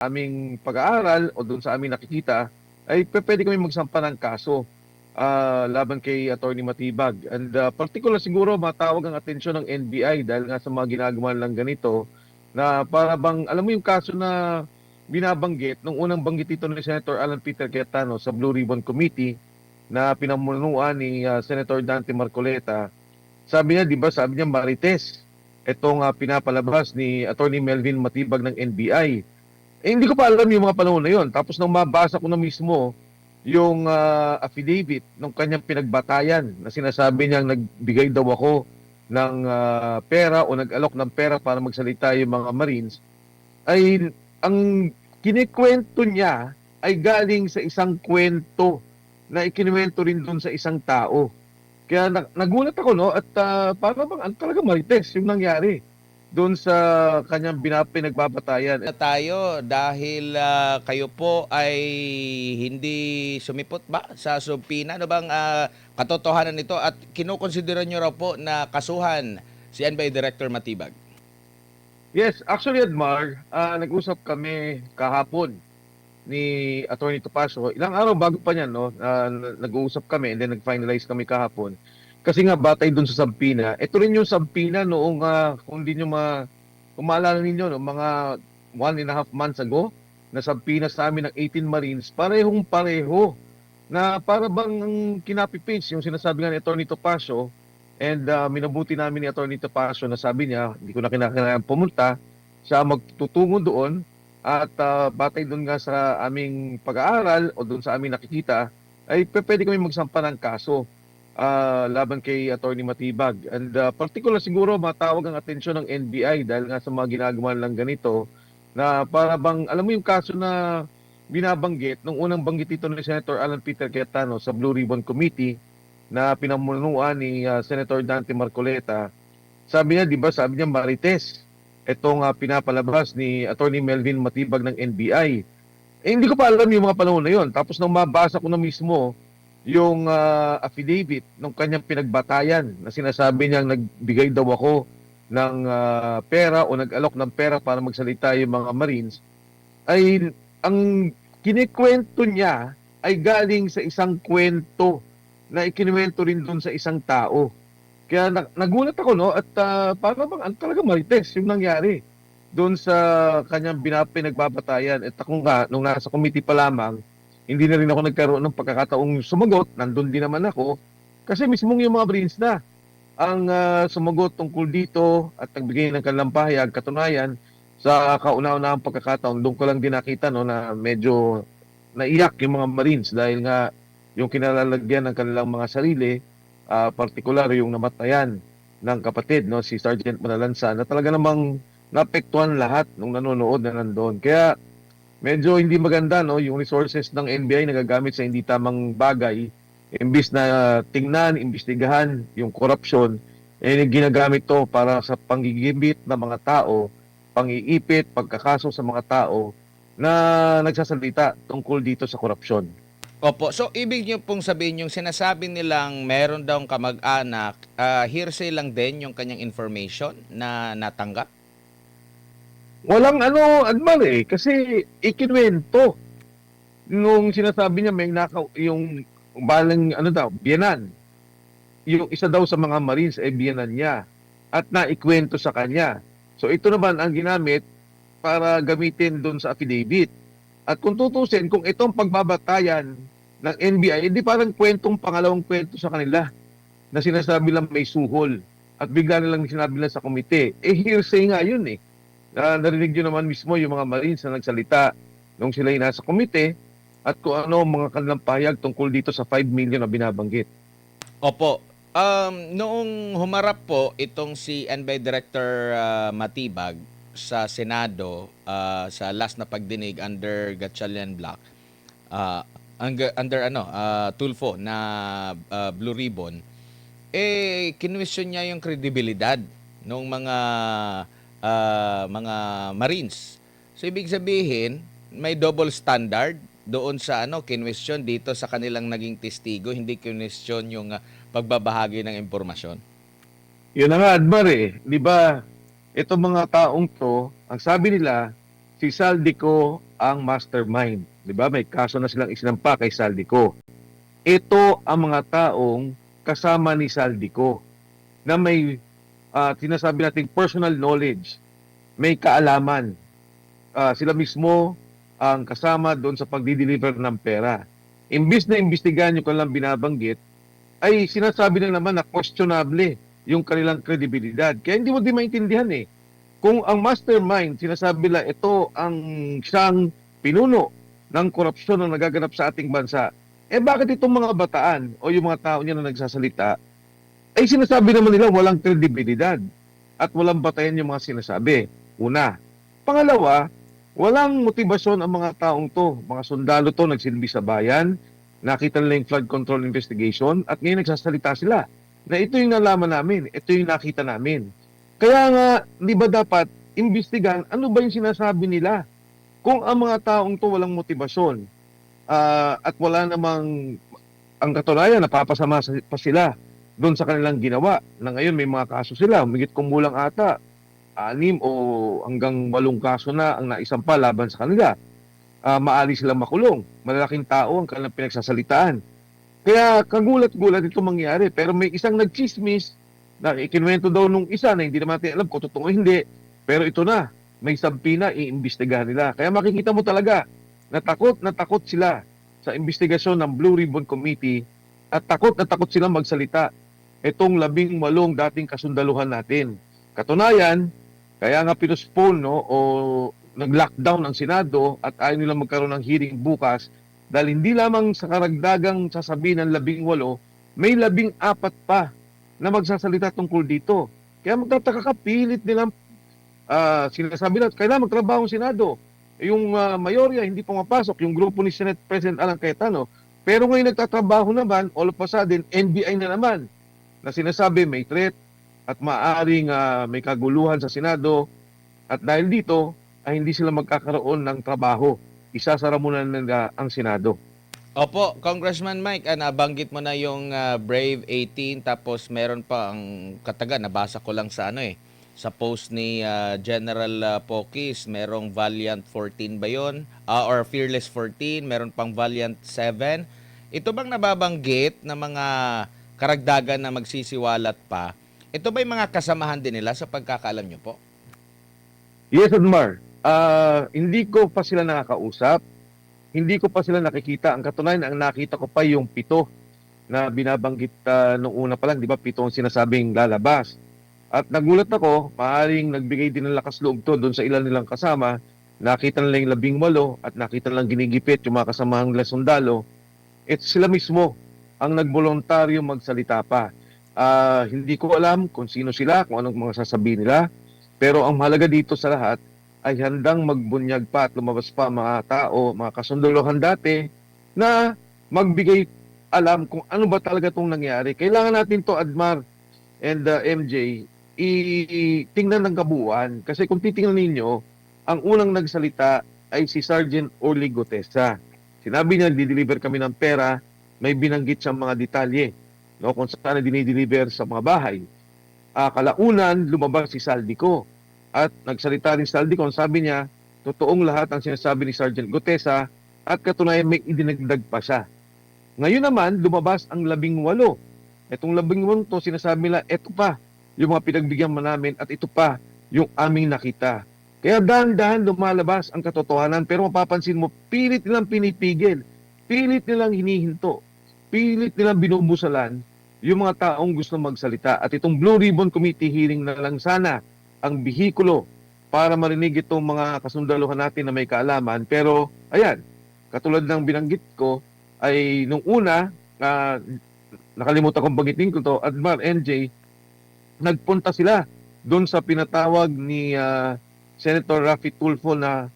aming pag-aaral o doon sa aming nakikita, ay pwede kami magsampa ng kaso laban kay Attorney Matibag. And particular siguro matawag ang atensyon ng NBI dahil nga sa mga ginagawa lang ganito na para bang, alam mo yung kaso na binabanggit, nung unang banggit ito ni Senator Alan Peter Cayetano sa Blue Ribbon Committee na pinamunuan ni Senator Dante Marcoleta. Sabi niya, di ba, sabi niya Marites, itong pinapalabas ni Attorney Melvin Matibag ng NBI. Hindi ko pa alam yung mga panahon na yon. Tapos nang mabasa ko na mismo yung affidavit ng kanyang pinagbatayan na sinasabi niyang nagbigay daw ako ng pera o nag-alok ng pera para magsalita yung mga Marines, ay ang kinikwento niya ay galing sa isang kwento na ikinuwento rin doon sa isang tao. Kaya nagulat ako, no, at para bang talaga marites yung nangyari doon sa kanyang pinagbabatayan. Na tayo dahil kayo po ay hindi sumipot ba sa subpina? Ano bang katotohanan nito at kinukonsidera nyo raw po na kasuhan si NBI Director Matibag? Yes, actually, Edmar, nag-usap kami kahapon ni Attorney Topacio. Ilang araw bago pa niyan, no, nag-uusap kami and then nag-finalize kami kahapon. Kasi nga batay doon sa subpina. Ito rin yung subpina noong kung hindi nyo kung maalala ninyo, no, mga 1.5 months ago, na subpina sa amin ng 18 Marines, parehong-pareho na para bang ang kinapipage yung sinasabi nga ni Attorney Topacio. And minabuti namin ni Attorney Topacio na sabi niya, hindi ko na kinakailangan pumunta, siya magtutungo doon at batay doon nga sa aming pag-aaral o doon sa aming nakikita, ay pwede kami magsampa ng kaso laban kay Attorney Matibag. And particular siguro matawag ang atensyon ng NBI dahil nga sa mga ginagawa lang ganito na para bang, alam mo yung kaso na binabanggit, nung unang banggit ito ni Senator Alan Peter Cayetano sa Blue Ribbon Committee na pinamunuan ni Senator Dante Marcoleta. Sabi niya, di ba, sabi niya Marites, itong pinapalabas ni Attorney Melvin Matibag ng NBI. Hindi ko pa alam yung mga panahon na yon. Tapos nang mabasa ko na mismo yung affidavit ng kanyang pinagbatayan na sinasabi niyang nagbigay daw ako ng pera o nag-alok ng pera para magsalita yung mga Marines, ay ang kinikwento niya ay galing sa isang kwento na ikinuwento rin doon sa isang tao. Kaya nagulat ako, no, at para bang talaga marites yung nangyari doon sa kanyang pinagbabatayan. At ako nga, nung nasa committee pa lamang, hindi na rin ako nagkaroon ng pagkakataong sumagot. Nandun din naman ako. Kasi mismong yung mga Marines na ang sumagot tungkol dito at nagbigay ng kanilang pahayag. Katunayan, sa kauna-unahang pagkakataon, doon ko lang din nakita, no, na medyo naiyak yung mga Marines dahil nga yung kinalalagyan ng kanilang mga sarili, partikular yung namatayan ng kapatid, no, si Sergeant Manalansa, na talaga namang naapektuhan lahat nung nanonood na nandoon. Kaya medyo hindi maganda, no, yung resources ng NBI nagagamit sa hindi tamang bagay. Imbis na tingnan, imbestigahan yung korupsyon, ginagamit to para sa panggigibit ng mga tao, pangiipit, pagkakaso sa mga tao na nagsasalita tungkol dito sa korupsyon. Opo, so ibig niyo pong sabihin yung sinasabi nilang meron daw kamag-anak, hearsay lang din yung kanyang information na natanggap? Walang ano, Admar, kasi ikinuwento. Nung sinasabi niya may yung balang ano daw, biyanan. Yung isa daw sa mga Marines ay biyanan niya at naikwento sa kanya. So ito naman ang ginamit para gamitin doon sa affidavit. At kung tutusin, kung itong pagbabatayan ng NBI, hindi parang pangalawang kwento sa kanila na sinasabi lang may suhol at bigla nilang sinabi lang sa komite. Hearsay nga yun eh. Narinig nyo naman mismo yung mga Marines na nagsalita nung sila nasa komite at kung ano mga kanilang pahayag tungkol dito sa 5 million na binabanggit. Opo. Noong humarap po itong si NBI Director Matibag sa Senado sa last na pagdinig under Gatchalian Block, under Tulfo na Blue Ribbon, kinwestiyon niya yung kredibilidad ng mga Marines. So ibig sabihin, may double standard doon sa kinwestiyon dito sa kanilang naging testigo, hindi kinwestiyon yung pagbabahagi ng impormasyon. Yun na nga, Admar, di ba, itong mga taong to, ang sabi nila, si Saldico ang mastermind. Di ba? May kaso na silang isinampa kay Saldico. Ito ang mga taong kasama ni Saldico na may sinasabi nating personal knowledge, may kaalaman. Sila mismo ang kasama doon sa pagdi-deliver ng pera. Imbis na imbestigahan yung kanilang binabanggit, ay sinasabi na naman na questionable yung kanilang kredibilidad. Kaya hindi mo din maintindihan eh. Kung ang mastermind, sinasabi nila ito ang siyang pinuno ng korupsyon na nagaganap sa ating bansa, bakit itong mga bataan o yung mga tao niya na nagsasalita, ay sinasabi naman nila walang kredibilidad at walang batayan yung mga sinasabi. Una. Pangalawa, walang motibasyon ang mga taong to. Mga sundalo to nagsilbi sa bayan, nakita nila yung flood control investigation at ngayon nagsasalita sila na ito yung nalaman namin, ito yung nakita namin. Kaya nga, di ba dapat imbestigan ano ba yung sinasabi nila? Kung ang mga taong to walang motibasyon at wala namang ang katunayan, napapasama pa sila doon sa kanilang ginawa na ngayon may mga kaso sila, humigit kumulang ata 6 o hanggang 8 kaso na ang naisampa laban sa kanila. Maali silang makulong. Malalaking tao ang kanilang pinagsasalitaan. Kaya kagulat-gulat ito mangyari. Pero may isang nagchismis na ikinuwento daw nung isa na hindi naman natin alam kung totoo o hindi. Pero ito na, may sampi na, iimbestigahan nila. Kaya makikita mo talaga na takot sila sa investigasyon ng Blue Ribbon Committee at takot na takot silang magsalita. Itong 18 dating kasundaluhan natin. Katunayan, kaya nga pinuspone o nag-lockdown ang Senado at ayaw nilang magkaroon ng hearing bukas dahil hindi lamang sa karagdagang sasabihin ng 18, may 14 pa na magsasalita tungkol dito. Kaya magtataka ka, pilit nilang sinasabi na, kailangan magtrabaho ang Senado. Yung mayorya hindi pumapasok, yung grupo ni Senate President Alan Cayetano. Pero ngayon nagtatrabaho naman, all of a sudden, NBI na naman na sinasabi may threat at maaaring may kaguluhan sa Senado at dahil dito ay hindi sila magkakaroon ng trabaho. Isasara muna nila ang Senado. Opo, Congressman Mike, nabanggit mo na yung Brave 18 tapos meron pa ang kataga, nabasa ko lang sa sa post ni General Pokis, merong Valiant 14 ba yun? Or Fearless 14, meron pang Valiant 7. Ito bang nababanggit na mga karagdagan na magsisiwalat pa? Ito ba yung mga kasamahan din nila sa pagkakaalam nyo po? Yes, Admar. Hindi ko pa sila nakakausap. Hindi ko pa sila nakikita. Ang katunayan, ang nakita ko pa yung 7 na binabanggit nung una pa lang. Di ba, 7 ang sinasabing lalabas. At nagulat ako, maaaring nagbigay din ng lakas loob to doon sa ilan nilang kasama. Nakita nila yung 18 at nakita nilang ginigipit yung mga kasamahan nila sundalo. Sila mismo ang nagboluntaryo magsalita pa. Hindi ko alam kung sino sila, kung anong mga sasabihin nila. Pero ang mahalaga dito sa lahat ay handang magbunyag pa at lumabas pa mga tao, mga kasunduluhan dati na magbigay alam kung ano ba talaga itong nangyari. Kailangan natin to, Admar and MJ, tingnan ng kabuuan. Kasi kung titingnan ninyo, ang unang nagsalita ay si Sergeant Orly Gutesa. Sinabi niya, dideliver kami ng pera, may binanggit siyang mga detalye, no, kung saan na dinideliver sa mga bahay. Kalaunan, lumabas si Saldico. At nagsalita rin Saldico, sabi niya, totoong lahat ang sinasabi ni Sergeant Gutesa at katunayan may idinagdag pa siya. Ngayon naman, lumabas ang 18. Itong 18 to, sinasabi nila, ito pa yung mga pinagbigyan namin at ito pa yung aming nakita. Kaya dahan-dahan lumalabas ang katotohanan pero mapapansin mo, pilit nilang pinipigil, pilit nilang hinihinto, pilit nilang binubusalan yung mga taong gusto magsalita. At itong Blue Ribbon Committee hearing na lang sana ang bihikulo para marinig itong mga kasundaluhan natin na may kaalaman. Pero, ayan, katulad ng binanggit ko, ay nung una, nakalimutan kong banggitin ko to, Admar, NJ, nagpunta sila doon sa pinatawag ni Senator Raffy Tulfo na,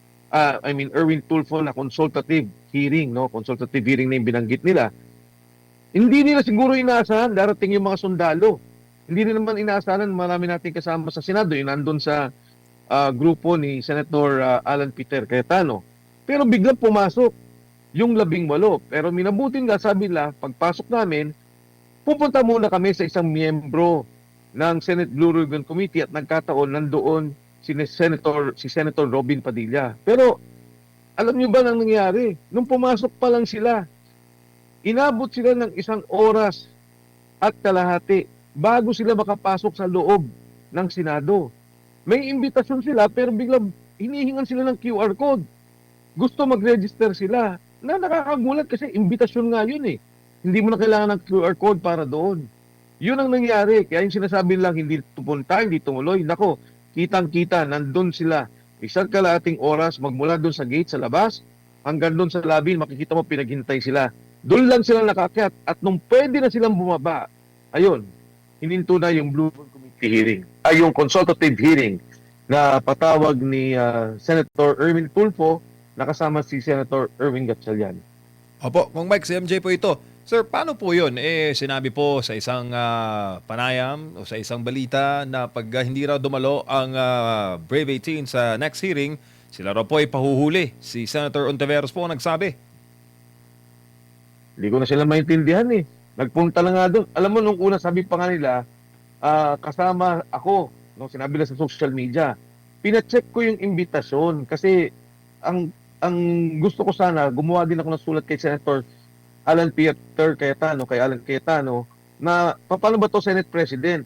Erwin Tulfo na consultative hearing, no? Consultative hearing na yung binanggit nila. Hindi nila siguro inaasahan darating yung mga sundalo. Hindi rin naman inaasahan, marami natin kasama sa Senado, yung nandun sa grupo ni Senator Alan Peter Cayetano. Pero biglang pumasok yung 18. Pero minabutin nga, sabi nila, pagpasok namin, pupunta muna kami sa isang miyembro ng Senate Blue Ribbon Committee at nagkataon nandoon si Senator Robin Padilla. Pero Alam niyo ba nang nangyari? Nung pumasok pa lang sila, inabot sila ng 1 oras at kalahati bago sila makapasok sa loob ng Senado. May imbitasyon sila pero biglang hinihingan sila ng QR code. Gusto mag-register sila. Na nakakagulat kasi imbitasyon nga yun eh. Hindi mo na kailangan ng QR code para doon. Yun ang nangyari. Kaya yung sinasabi lang hindi tupunta, hindi tumuloy. Nako, kitang-kita, nandun sila. 1 kalahating oras magmula doon sa gate sa labas hanggang doon sa lobby, makikita mo pinaghintay sila. Doon lang sila nakakyat at nung pwede na silang bumaba, ayun, hininto na yung Blue Ribbon Committee hearing, ay yung consultative hearing na patawag ni Senator Erwin Tulfo nakasama si Senator Erwin Gatchalian. Opo, Kung Mike, si MJ po ito. Sir, paano po yun? Sinabi po sa isang panayam o sa isang balita na pag hindi raw dumalo ang Brave 18 sa next hearing, sila raw po ay pahuhuli. Si Senator Ontiveros po ang nagsabi. Hindi ko na sila maintindihan eh. Nagpunta na nga doon. Alam mo, nung una sabi pa nga nila, kasama ako, nung sinabi nila sa social media, pinacheck ko yung imbitasyon kasi ang gusto ko sana, gumawa din ako ng sulat kay Senator Alan Peter Cayetano, kay Alan Cayetano, na paano ba to Senate President?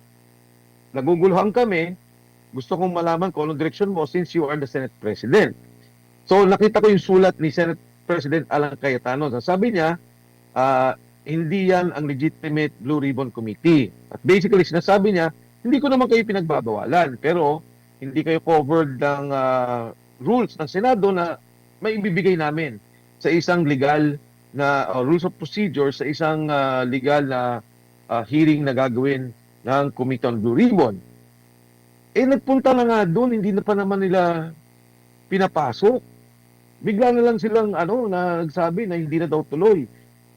Naguguluhan kami, gusto kong malaman kung anong direksyon mo since you are the Senate President. So nakita ko yung sulat ni Senate President Alan Cayetano. Sabi niya, hindi yan ang legitimate Blue Ribbon Committee. At basically, sinasabi niya, hindi ko naman kayo pinagbabawalan, pero hindi kayo covered ng rules ng Senado na may ibibigay namin sa isang legal na rules of procedure, sa isang legal na hearing na gagawin ng Committee on Blue Ribbon. Nagpunta na nga doon, hindi na pa naman nila pinapasok. Bigla na lang silang nagsabi na hindi na daw tuloy.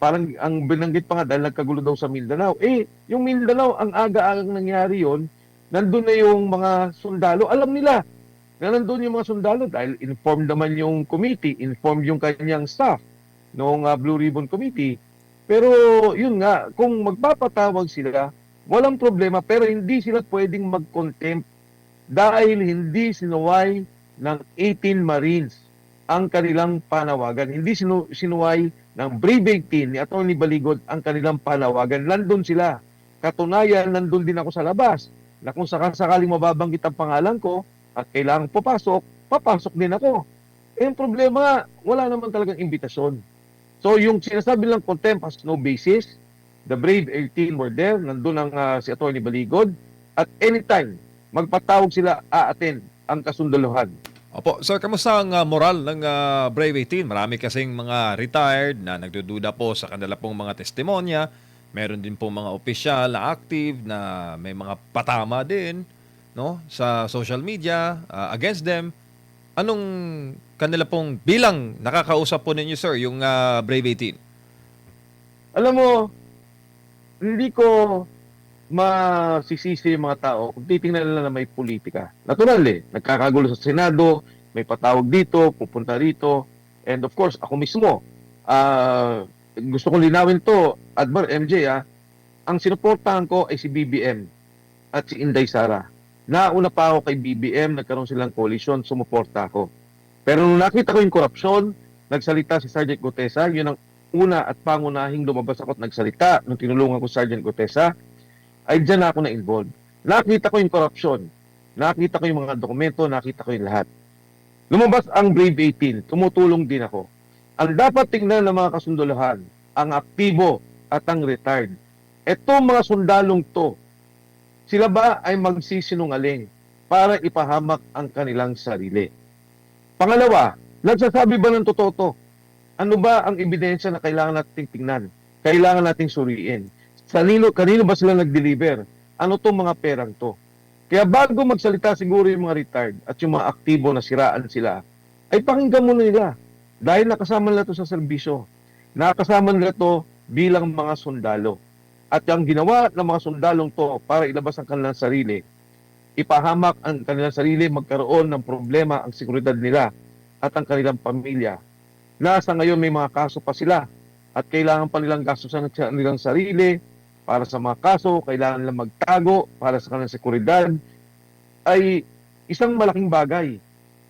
Parang ang binanggit pa nga dahil nagkagulo daw sa Mindanao. Yung Mindanao, ang aga-agang nangyari yon, nandun na yung mga sundalo. Alam nila na nandun yung mga sundalo dahil informed naman yung committee, informed yung kanyang staff noong Blue Ribbon Committee. Pero yun nga, kung magpapatawag sila, walang problema pero hindi sila pwedeng mag-contempt dahil hindi sinuway ng 18 Marines ang kanilang panawagan. Hindi sinuway ng Brave 18 ni Atty. Baligod ang kanilang panawagan. Nandun sila. Katunayan, nandun din ako sa labas na kung sakaling mababanggit ang pangalan ko at kailangang papasok din ako. Yung problema, wala naman talagang imbitasyon. So yung sinasabi lang contempt has no basis. The Brave 18 were there, nandun ang si Atty. Baligod, at anytime magpatawag sila, a-attend ang kasundaluhan. Opo, sir, kamusta ang moral ng Brave 18? Marami kasing mga retired na nagdududa po sa kanila pong mga testimonya. Meron din po mga opisyal na active na may mga patama din, no, sa social media against them. Anong kanila pong bilang nakakausap po ninyo, sir, yung Brave 18? Alam mo, hindi ko masisisi yung mga tao kung titingnan nila na may politika. Natural nagkakagulo sa Senado, may patawag dito, pupunta rito, and of course, ako mismo, gusto kong linawin to, Admar MJ, ang sinuportahan ko ay si BBM at si Inday Sara. Nauna pa ako kay BBM, nagkaroon silang coalition, sumuporta ako. Pero nung nakita ko yung korupsyon, nagsalita si Sergeant Gutesa, yun ang una at pangunahing lumabas ako at nagsalita nung tinulungan ko si Sergeant Gutesa, ay dyan ako na-involved. Nakita ko yung korupsyon, nakita ko yung mga dokumento, nakita ko yung lahat. Lumabas ang Brave 18, tumutulong din ako. Ang dapat tingnan ng mga kasunduluhan, ang aktibo at ang retired. Etong mga sundalong to, sila ba ay magsisinungaling para ipahamak ang kanilang sarili? Pangalawa, nagsasabi ba ng totoo to? Ano ba ang ebidensya na kailangan nating tingnan? Kailangan nating suriin? Kanino ba sila nag-deliver? Ano tong mga perang to? Kaya bago magsalita siguro yung mga retired at yung mga aktibo na siraan sila, ay pakinggan muna nila. Dahil nakasama nila to sa serbisyo. Nakasama nila to bilang mga sundalo. At ang ginawa ng mga sundalong to para ilabas ang kanilang sarili, ipahamak ang kanilang sarili, magkaroon ng problema ang seguridad nila at ang kanilang pamilya. Nasa ngayon may mga kaso pa sila at kailangan pa nilang gastusan ng kanilang sarili para sa mga kaso, kailangan nilang magtago para sa kanilang seguridad, ay isang malaking bagay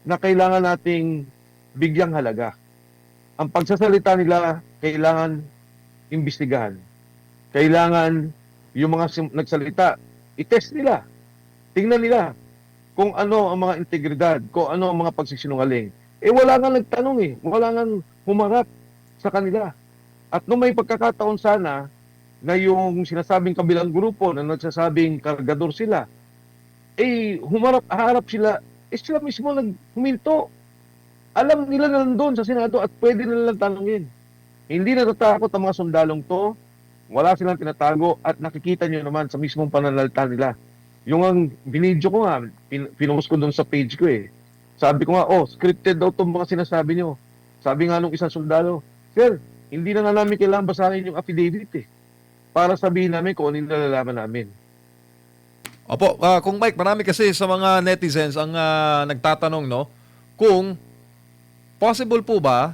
na kailangan nating bigyang halaga. Ang pagsasalita nila, kailangan imbestigahan. Kailangan yung mga nagsalita, itest nila. Tingnan nila kung ano ang mga integridad, kung ano ang mga pagsisinungaling. Wala nga nagtanong wala nga humarap sa kanila. At nung may pagkakataon sana na yung sinasabing kabilang grupo na nagsasabing kargador sila, harap sila, sila mismo naghuminto. Alam nila na nandun sa Senado at pwede nilang tanungin. Hindi natatakot ang mga sundalong to, wala silang tinatago at nakikita nyo naman sa mismong pananalita nila. Yung ang binidyo ko nga, pinost ko doon sa page ko Sabi ko nga, scripted daw itong mga sinasabi nyo. Sabi nga nung isang sundalo, Sir, hindi na nga namin kailangan basahin yung affidavit para sabihin namin kung ano yung nalalaman namin. Opo, Kung Mike, marami kasi sa mga netizens ang nagtatanong, no, kung possible po ba,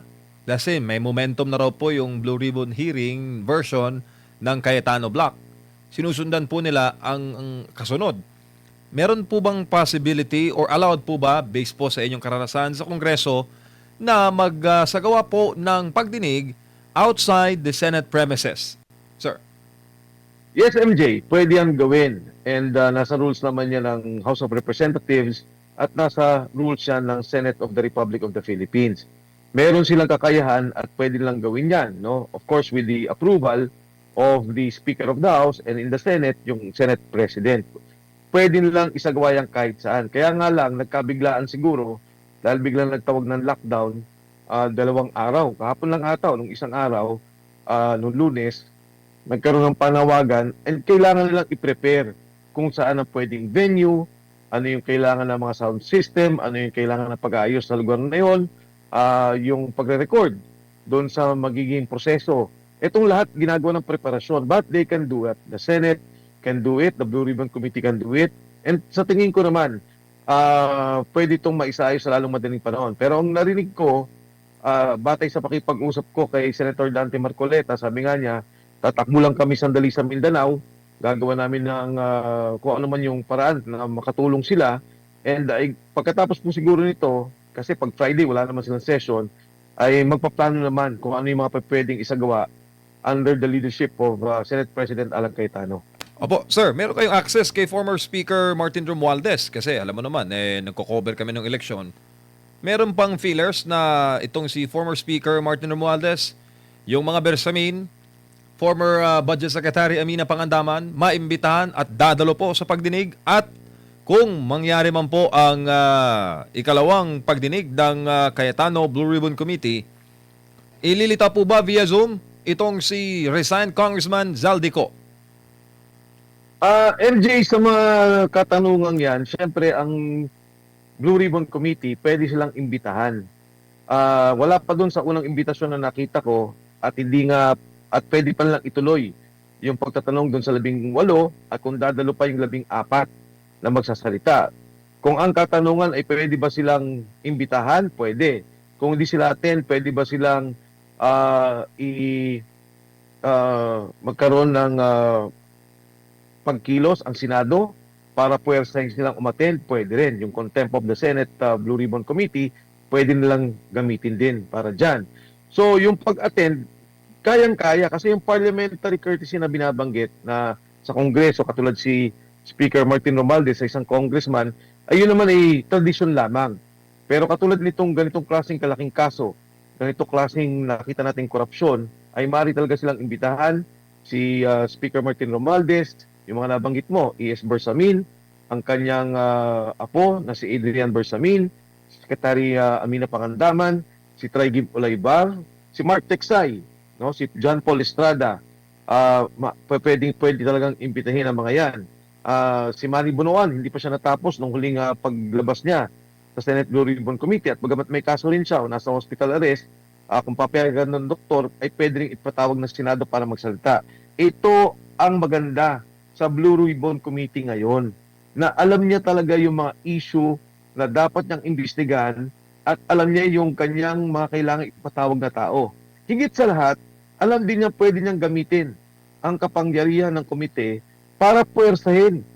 kasi may momentum na raw po yung Blue Ribbon hearing version ng Cayetano Block. Sinusundan po nila ang kasunod. Meron po bang possibility or allowed po ba, based po sa inyong karanasan sa Kongreso, na magsagawa po ng pagdinig outside the Senate premises? Sir. Yes, MJ, pwede yan gawin. And nasa rules naman yan ng House of Representatives at nasa rules yan ng Senate of the Republic of the Philippines. Meron silang kakayahan at pwede lang gawin yan. No? Of course, with the approval of the Speaker of the House and in the Senate, yung Senate President. Pwede nilang isagawa yan kahit saan. Kaya nga lang, nagkabiglaan siguro dahil biglang nagtawag ng lockdown 2 araw. Kahapon lang ata, nung isang araw, nung Lunes, nagkaroon ng panawagan and kailangan nilang i-prepare kung saan ang pwedeng venue, ano yung kailangan ng mga sound system, ano yung kailangan ng pag-aayos sa lugar na yun, yung pagre-record doon sa magiging proseso. Itong lahat ginagawa ng preparasyon, but they can do it. The Senate can do it, the Blue Ribbon Committee can do it, and sa tingin ko naman, pwede itong maisayos sa lalong madaling panahon. Pero ang narinig ko, batay sa pakipag-usap ko kay Senator Dante Marcoleta, sabi nga niya, tatakbo lang kami sandali sa Mindanao, gagawa namin ng kung ano man yung paraan na makatulong sila, and pagkatapos po siguro nito, kasi pag Friday wala naman silang session, ay magpaplano naman kung ano yung mga pwedeng isagawa under the leadership of Senate President Alan Cayetano. Opo, sir, meron kayong access kay former Speaker Martin Romualdez kasi alam mo naman, nagko-cover kami ng eleksyon. Meron pang feelers na itong si former Speaker Martin Romualdez, yung mga Bersamin, former Budget Secretary Amina Pangandaman, maimbitahan at dadalo po sa pagdinig at kung mangyari man po ang ikalawang pagdinig ng Cayetano Blue Ribbon Committee, ililita po ba via Zoom itong si resigned Congressman Zaldico? MJ, sa mga katanungan yan, syempre ang Blue Ribbon Committee, pwede silang imbitahan. Wala pa dun sa unang imbitasyon na nakita ko at hindi nga, at pwede pa lang ituloy yung pagtatanong dun sa 18 at kung dadalo pa yung 14 na magsasalita. Kung ang katanungan ay pwede ba silang imbitahan, pwede. Kung hindi sila attend, pwede ba silang magkaroon ng pagkilos ang Senado para puwersahin silang umattend, pwede rin. Yung contempt of the Senate Blue Ribbon Committee, pwede nilang gamitin din para dyan. So, yung pag-attend, kayang-kaya kasi yung parliamentary courtesy na binabanggit na sa Kongreso, katulad si Speaker Martin Romualdez sa isang congressman, ayun naman ay tradisyon lamang. Pero katulad nitong ganitong klaseng kalaking kaso, ganitong klaseng nakita nating korupsyon, ay maaari talaga silang imbitahan si Speaker Martin Romualdez, yung mga nabanggit mo, E.S. Bersamin, ang kanyang apo na si Adrian Bersamin, Secretary Amina Pangandaman, si Traigib Olaybar, si Mark Teksay, no, si John Paul Estrada, pwede talagang imbitahin ang mga yan. Si Manny Bonoan, hindi pa siya natapos nung huling paglabas niya sa Senate Blue Ribbon Committee at bagamat may kaso rin siya o nasa hospital arrest, kung papayagan ng doktor, ay pwede rin ipatawag ng Senado para magsalita. Ito ang maganda sa Blue Ribbon Committee ngayon, na alam niya talaga yung mga issue na dapat niyang imbestigahan at alam niya yung kanyang mga kailangan ipatawag na tao. Higit sa lahat, alam din niya pwede niyang gamitin ang kapangyarihan ng komite para puwersahin,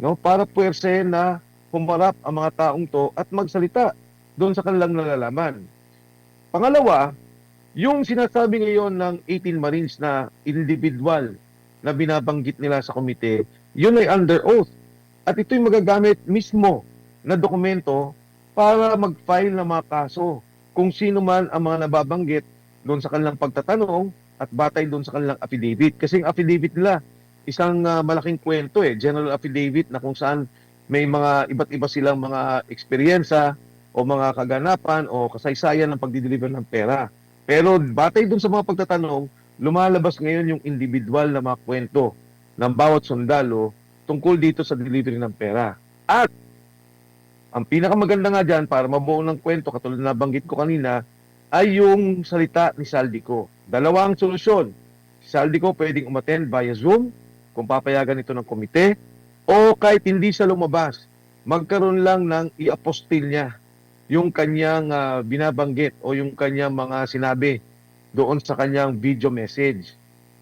no? Para puwersahin na humarap ang mga taong to at magsalita doon sa kanilang nalalaman. Pangalawa, yung sinasabi ngayon ng 18 Marines na individual na binabanggit nila sa komite, yun ay under oath. At ito'y magagamit mismo na dokumento para mag-file ng mga kaso kung sino man ang mga nababanggit doon sa kanilang pagtatanong at batay doon sa kanilang affidavit. Kasi ang affidavit nila, isang malaking kwento general affidavit na kung saan may mga iba't iba silang mga eksperyensa o mga kaganapan o kasaysayan ng pagdideliver ng pera. Pero batay doon sa mga pagtatanong, lumalabas ngayon yung individual na mga kwento ng bawat sundalo tungkol dito sa delivery ng pera. At ang pinakamaganda nga dyan, para mabuo ng kwento, katulad na banggit ko kanina, ay yung salita ni Saldico. Dalawang solusyon. Si Saldico pwedeng umattend via Zoom, kung papayagan ito ng komite, o kahit hindi siya lumabas, magkaroon lang ng i-apostil niya yung kanyang binabanggit o yung kanyang mga sinabi doon sa kanyang video message.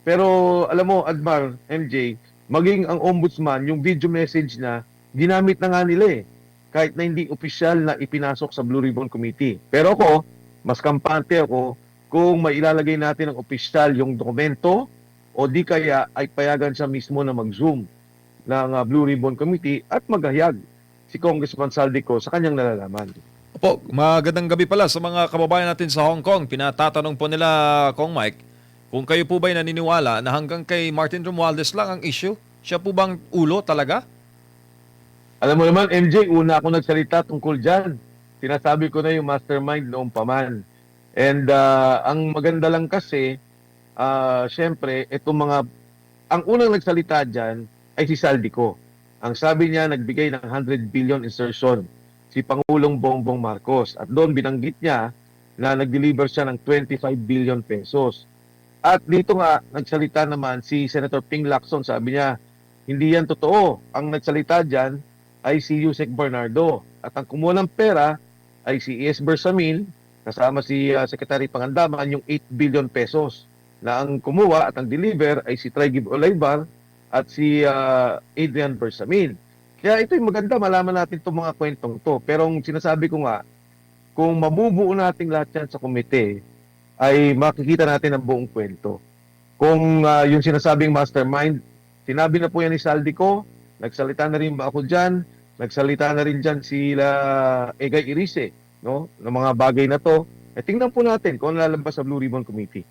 Pero alam mo, Admar, MJ, maging ang ombudsman, yung video message na ginamit na nga nila kahit na hindi opisyal na ipinasok sa Blue Ribbon Committee. Pero ako, mas kampante ako kung mailalagay natin ng opisyal yung dokumento o di kaya ay payagan siya mismo na mag-zoom ng Blue Ribbon Committee at maghayag si Congressman Saldico sa kanyang nalalaman. Opo, magandang gabi pala sa mga kababayan natin sa Hong Kong. Pinatatanong po nila, Kong Mike, kung kayo po ba'y naniniwala na hanggang kay Martin Romualdez lang ang issue? Siya po bang ulo talaga? Alam mo naman, MJ, una ako nagsalita tungkol dyan. Sinasabi ko na yung mastermind noong paman. And ang maganda lang kasi, syempre, ang unang nagsalita dyan ay si Saldico. Ang sabi niya, nagbigay ng 100 billion insertion si Pangulong Bongbong Marcos. At doon binanggit niya na nag-deliver siya ng 25 billion pesos. At dito nga, nagsalita naman si Senator Ping Lacson. Sabi niya, hindi yan totoo. Ang nagsalita dyan ay si Yusek Bernardo. At ang kumuha ng pera ay si E.S. Bersamin, kasama si Secretary Pangandaman, yung 8 billion pesos. Na ang kumuha at ang deliver ay si Trigib Olaybar at si Adrian Bersamin. Kaya ito'y maganda, malaman natin itong mga kwentong to. Pero ang sinasabi ko nga, kung mabubuo natin lahat yan sa komite, ay makikita natin ang buong kwento. Kung yung sinasabing mastermind, sinabi na po yan ni Saldico, nagsalita na rin ba ako dyan, nagsalita na rin dyan sila Egay Irise, no? Ng mga bagay na to. Tingnan po natin kung lalabas sa Blue Ribbon Committee.